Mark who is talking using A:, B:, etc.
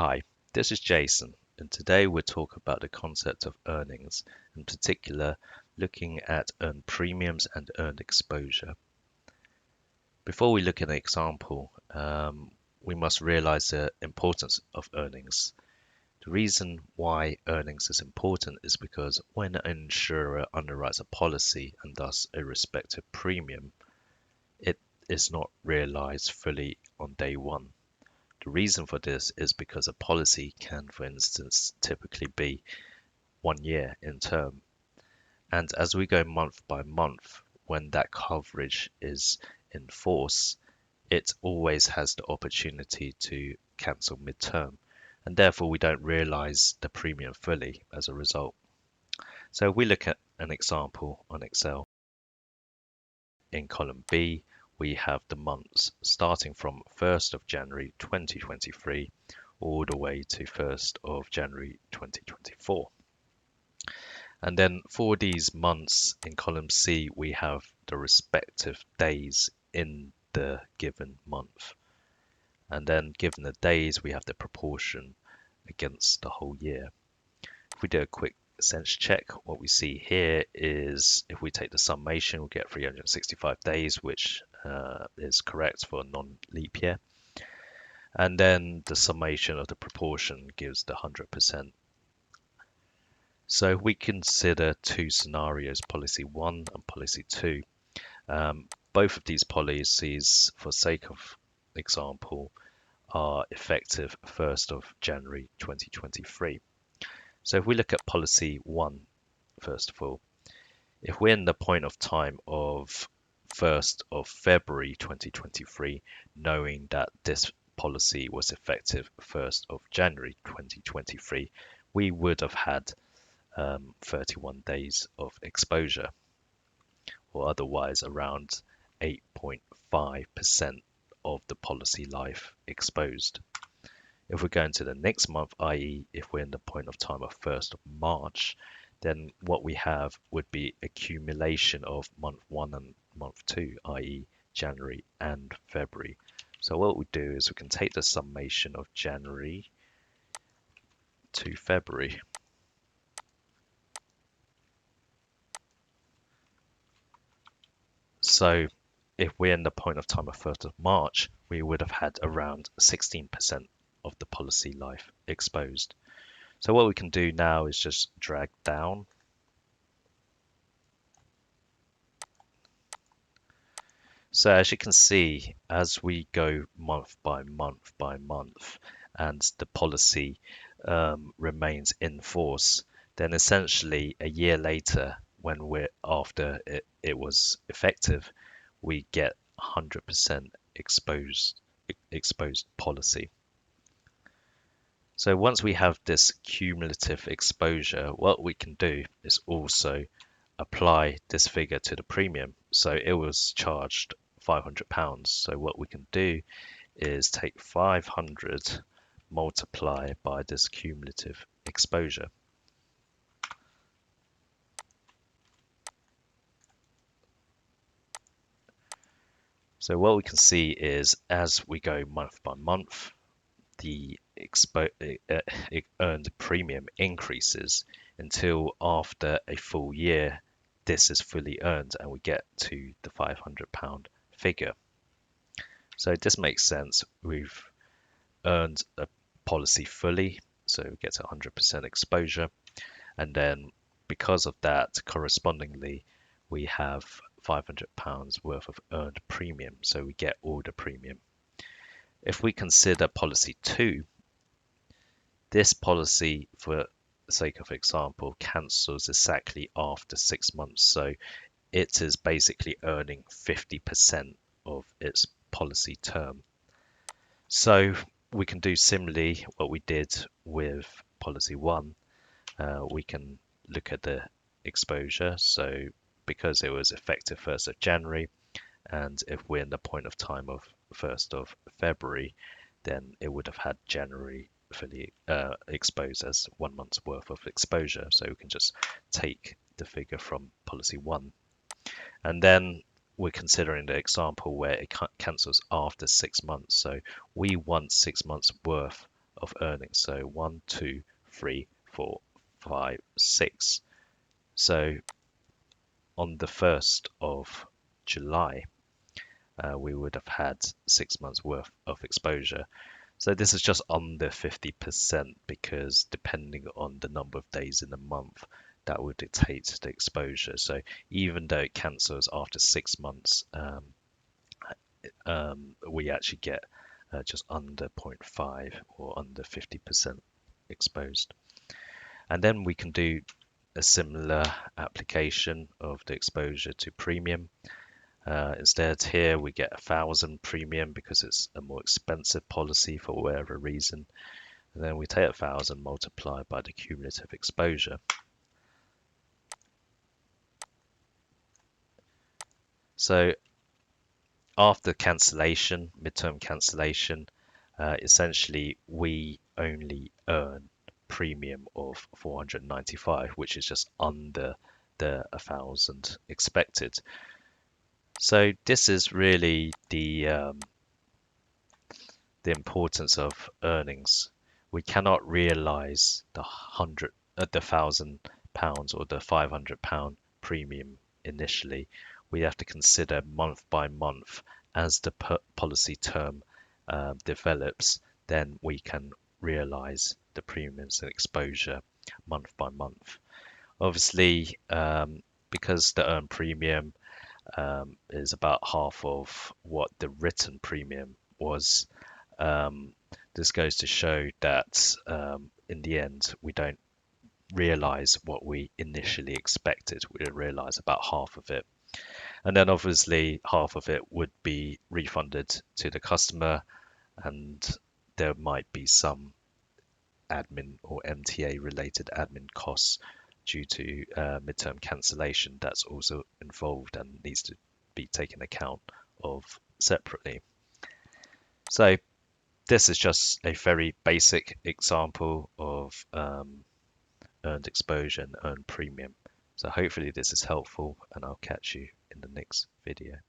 A: Hi, this is Jason, and today we'll talk about the concept of earnings, in particular, looking at earned premiums and earned exposure. Before we look at an example, we must realize the importance of earnings. The reason why earnings is important is because when an insurer underwrites a policy and thus a respective premium, it is not realized fully on day one. The reason for this is because a policy can, for instance, typically be 1 year in term. And as we go month by month, when that coverage is in force, it always has the opportunity to cancel midterm. And therefore, we don't realize the premium fully as a result. So we look at an example on Excel. In column B, we have the months starting from 1st of January 2023 all the way to 1st of January 2024. And then for these months in column C, we have the respective days in the given month. And then given the days, we have the proportion against the whole year. If we do a quick sense check, what we see here is if we take the summation, we'll get 365 days, which is correct for a non-leap year. And then the summation of the proportion gives the 100%. So we consider two scenarios, policy 1 and policy 2. Both of these policies, for sake of example, are effective 1st of January 2023. So if we look at policy 1, first of all, if we're in the point of time of 1st of February 2023, knowing that this policy was effective 1st of January 2023, we would have had 31 days of exposure, or otherwise around 8.5% of the policy life exposed. If we go into the next month, i.e. if we're in the point of time of 1st of March, then what we have would be accumulation of month 1 and month 2, i.e. January and February. So what we do is we can take the summation of January to February. So if we're in the point of time of 1st of March, we would have had around 16% of the policy life exposed. So what we can do now is just drag down. So as you can see, as we go month by month by month, and the policy remains in force, then essentially a year later, when we're after it was effective, we get 100% exposed policy. So once we have this cumulative exposure, what we can do is also apply this figure to the premium. So it was charged £500. So what we can do is take 500 multiply by this cumulative exposure. So what we can see is as we go month by month, the earned premium increases until after a full year, this is fully earned and we get to the £500 figure. So this makes sense. We've earned a policy fully, so we get to 100% exposure. And then because of that, correspondingly, we have £500 worth of earned premium. So we get all the premium. If we consider policy 2, this policy, for the sake of example, cancels exactly after 6 months. So it is basically earning 50% of its policy term. So we can do similarly what we did with policy 1. We can look at the exposure. So because it was effective 1st of January, and if we're in the point of time of 1st of February, then it would have had January fully exposed as 1 month's worth of exposure. So we can just take the figure from policy 1. And then we're considering the example where it cancels after 6 months. So we want 6 months worth of earnings. So 1, 2, 3, 4, 5, 6. So on the 1st of July, we would have had 6 months worth of exposure. So this is just under 50% because depending on the number of days in a month, that would dictate the exposure. So even though it cancels after 6 months, we actually get just under 0.5 or under 50% exposed. And then we can do a similar application of the exposure to premium. Instead here we get 1,000 premium because it's a more expensive policy for whatever reason. And then we take 1,000 multiplied by the cumulative exposure. So after cancellation, midterm cancellation, essentially we only earn premium of 495, which is just under the 1,000 expected. So this is really the importance of earnings. We cannot realize the £1,000 or the £500 premium initially. We have to consider month by month as the policy term develops. Then we can realize the premiums and exposure month by month. Obviously, because the earned premium is about half of what the written premium was. This goes to show that in the end, we don't realize what we initially expected. We realize about half of it. And then obviously half of it would be refunded to the customer, and there might be some admin or MTA related admin costs due to midterm cancellation that's also involved and needs to be taken account of separately. So this is just a very basic example of earned exposure and earned premium. So hopefully this is helpful, and I'll catch you in the next video.